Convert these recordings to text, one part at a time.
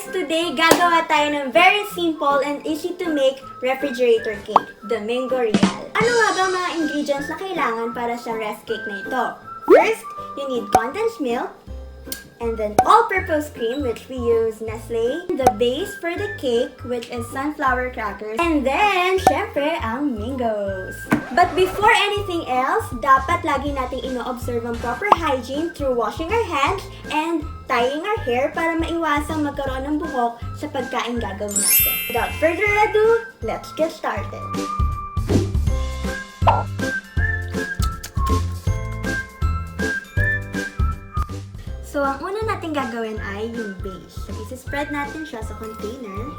guys! Today, gagawa tayo ng very simple and easy to make refrigerator cake, the Mango Real. Ano nga ba mga ingredients na kailangan para sa ref cake na ito? First, you need condensed milk, and then all-purpose cream, which we use Nestle. The base for the cake, which is sunflower crackers. And then, syempre, ang mangoes. But before anything else, dapat lagi nating ino-observe ang proper hygiene through washing our hands and tying our hair para maiwasang magkaroon ng buhok sa pagkain gagawin natin. Without further ado, let's get started. So, ang una natin gagawin ay yung base. So, isi-spread natin siya sa container.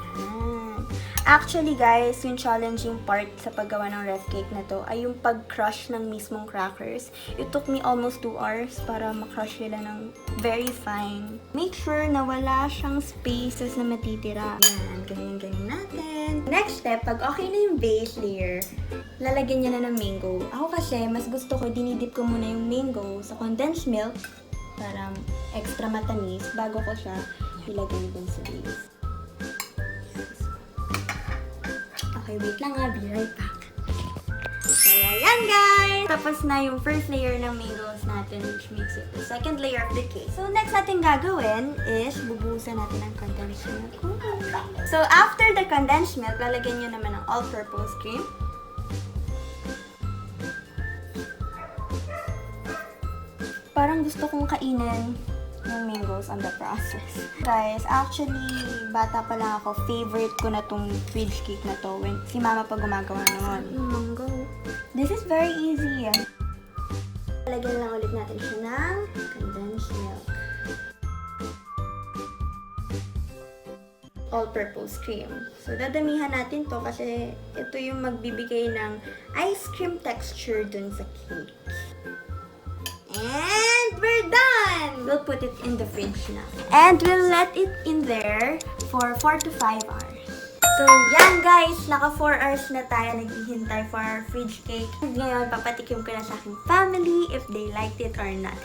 Actually, guys, yung challenging part sa paggawa ng ref cake na to ay yung pag-crush ng mismong crackers. It took me almost 2 hours para makrush nila ng very fine. Make sure na wala siyang spaces na matitira. Yan, ganyan-ganyan natin. Next step, pag okay na yung base layer, lalagyan niya na ng mango. Ako kasi, mas gusto ko, dinidip ko muna yung mango sa condensed milk para extra matamis bago ko siya ilagay dun sa base. Okay, wait lang ha. Be right back. So, ayan guys! Tapos na yung first layer ng mangoes natin, which makes it the second layer of the cake. So, next natin gagawin is bubuhusan natin ng condensed milk. So, after the condensed milk, lalagyan nyo naman ng all-purpose cream. Parang gusto kong kainin yung mangoes on the process. Guys, actually, bata pa lang ako, favorite ko na tong fridge cake na to when si mama pa gumagawa noon. Mango. This is very easy. Lagyan lang ulit natin siya ng condensed milk. All-purpose cream. So, dadamihan natin to kasi ito yung magbibigay ng ice cream texture dun sa cake. And we're done! We'll put it in the fridge now. And we'll let it in there for 4 to 5 hours. So, yan guys! Naka 4 hours na tayo naghihintay for our fridge cake. Ngayon, papatikim ko na sa aking family if they liked it or not.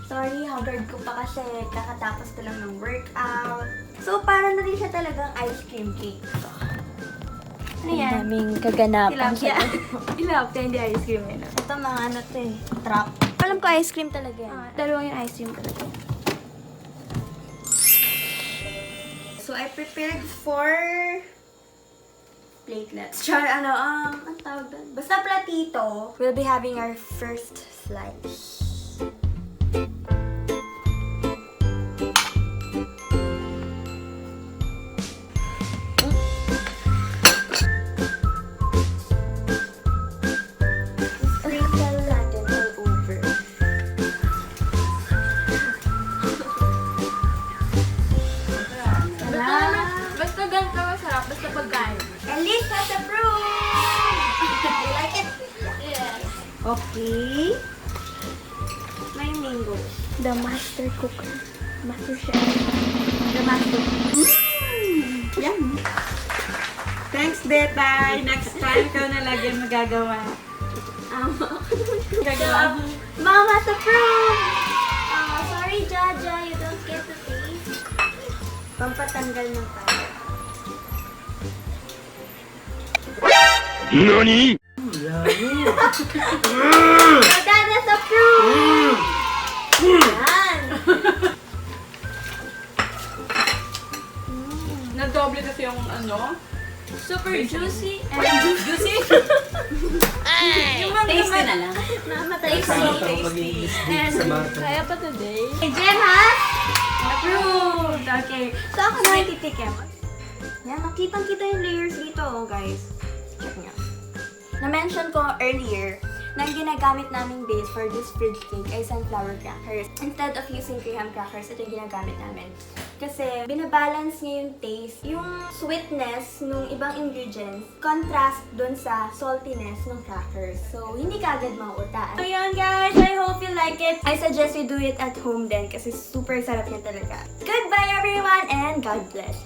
Sorry, haggard ko pa kasi kakatapos ko lang ng workout. So, parang na rin siya talagang ice cream cake. So, ano yan? Ang daming kaganapan siya. Tilapia, hindi ice cream yun. Ito mga ano to eh, trap. Alam ko ice cream talaga yan. Dalawang yung ice cream talaga. So, I prepared 4 platelets. Char, ang tawag doon? Basta platito. We'll be having our first slice. Elise has approved! You like it? Yes. Okay. May mango. The master cooker. Master chef. The master cook. Yum! Thanks, Betay! Next time, ikaw na lagi magagawa. Gagawa. Mama has approved! Oh, sorry, Jaja. You don't get to taste. Pampatanggal ng tayo. NANI?! Dada's approved! Yan! Nadoble kasi yung ano? Super juicy and Juicy? yung Tasty na lang. namatay Tasty. so tasty. And Kaya pa today. Jen has approved! Okay. So ako na titikim. Yan, nakitang-kita yung layers dito, guys. Check nyo. Na-mention ko earlier na ang ginagamit naming base for this fridge cake ay sunflower crackers. Instead of using graham crackers, ito yung ginagamit namin. Kasi binabalance niya yung taste, yung sweetness ng ibang ingredients, contrast dun sa saltiness ng crackers. So, hindi ka agad mauutaan. So yun guys, I hope you like it. I suggest you do it at home din kasi super sarap niya talaga. Goodbye everyone and God bless!